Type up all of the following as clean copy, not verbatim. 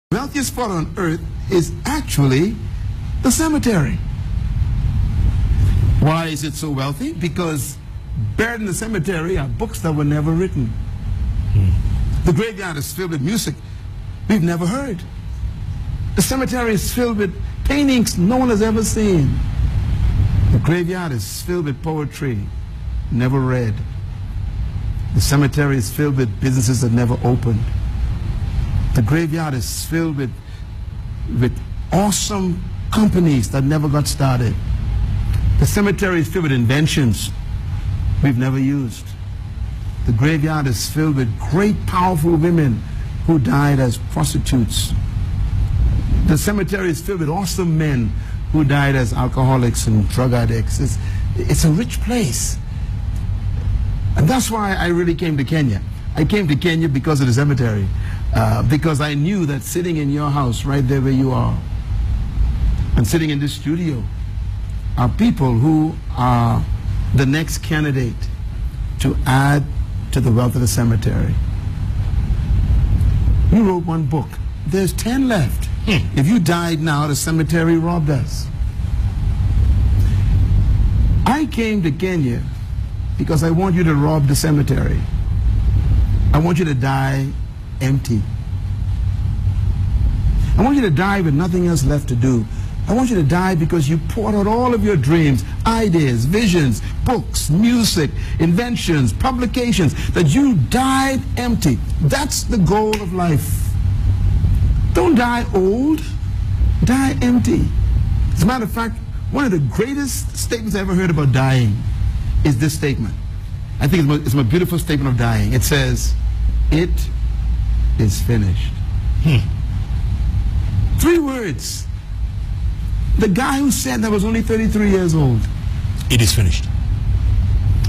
The wealthiest spot on earth is actually the cemetery. Why is it so wealthy? Because buried in the cemetery are books that were never written. The graveyard is filled with music we've never heard. The cemetery is filled with paintings no one has ever seen. The graveyard is filled with poetry never read. The cemetery is filled with businesses that never opened. The graveyard is filled with awesome companies that never got started. The cemetery is filled with inventions we've never used. The graveyard is filled with great, powerful women who died as prostitutes. The cemetery is filled with awesome men who died as alcoholics and drug addicts. It's a rich place. And that's why I really came to Kenya. I came to Kenya because of the cemetery. Because I knew that sitting in your house, right there where you are, and sitting in this studio, are people who are the next candidate to add to the wealth of the cemetery. You wrote one book. There's 10 left. If you died now, the cemetery robbed us. I came to Kenya because I want you to rob the cemetery. I want you to die empty. I want you to die with nothing else left to do. I want you to die because you poured out all of your dreams, ideas, visions, books, music, inventions, publications, that you died empty. That's the goal of life. Don't die old, die empty. As a matter of fact, one of the greatest statements I ever heard about dying is this statement. I think it's my beautiful statement of dying. It says, "It is finished." 3 words. The guy who said that was only 33 years old. It is finished.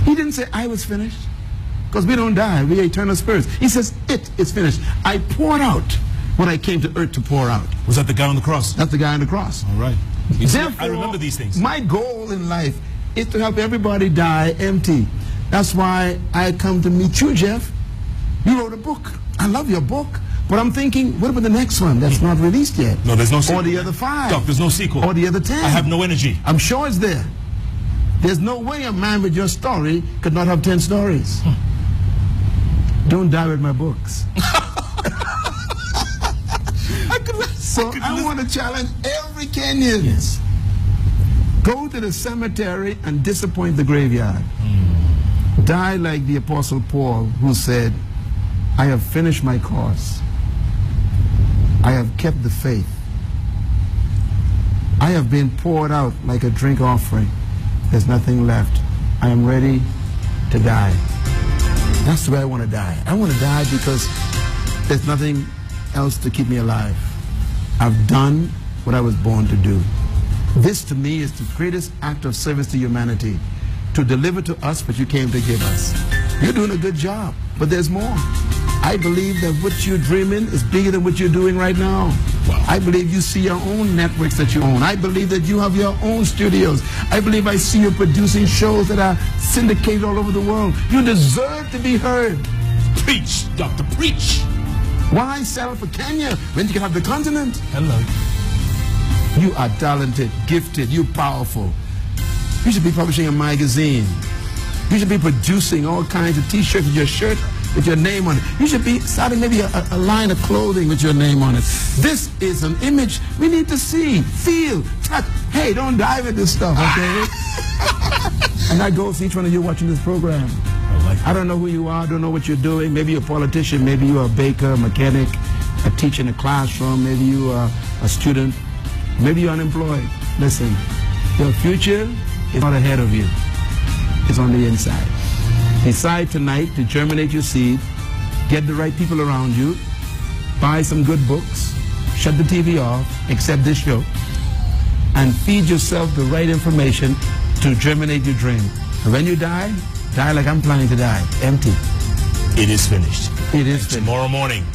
He didn't say I was finished, because we don't die, we are eternal spirits. He says it is finished. I poured out what I came to earth to pour out. Was that the guy on the cross? That's the guy on the cross. All right. Therefore, I remember these things. My goal in life is to help everybody die empty. That's why I come to meet you, Jeff. You wrote a book. I love your book. But I'm thinking, what about the next one that's not released yet? No, there's no sequel. Or the other 5. Doc, there's no sequel. Or the other 10. I have no energy. I'm sure it's there. There's no way a man with your story could not have 10 stories. Don't die with my books. I want to challenge every Kenyan. Yes. Go to the cemetery and disappoint the graveyard. Die like the Apostle Paul, who said, "I have finished my course. I have kept the faith. I have been poured out like a drink offering. There's nothing left. I am ready to die." That's the way I want to die. I want to die because there's nothing else to keep me alive. I've done what I was born to do. This to me is the greatest act of service to humanity, to deliver to us what you came to give us. You're doing a good job, but there's more. I believe that what you're dreaming is bigger than what you're doing right now. Wow. I believe you see your own networks that you own. I believe that you have your own studios. I believe I see you producing shows that are syndicated all over the world. You deserve to be heard. Preach, Doctor, preach. Why settle for Kenya when you can have the continent? Hello. You are talented, gifted, you're powerful. You should be publishing a magazine. You should be producing all kinds of t-shirts with your shirt with your name on it. You should be starting maybe a line of clothing with your name on it. This is an image we need to see, feel, touch. Hey, don't die with this stuff, okay? And that goes to each one of you watching this program. I don't know who you are, I don't know what you're doing. Maybe you're a politician, maybe you're a baker, a mechanic, a teacher in a classroom, maybe you are a student, maybe you're unemployed. Listen, your future is not ahead of you. It's on the inside. Decide tonight to germinate your seed, get the right people around you, buy some good books, shut the TV off, except this show, and feed yourself the right information to germinate your dream. And when you die like I'm planning to die, empty. It is finished. It is finished. Tomorrow morning,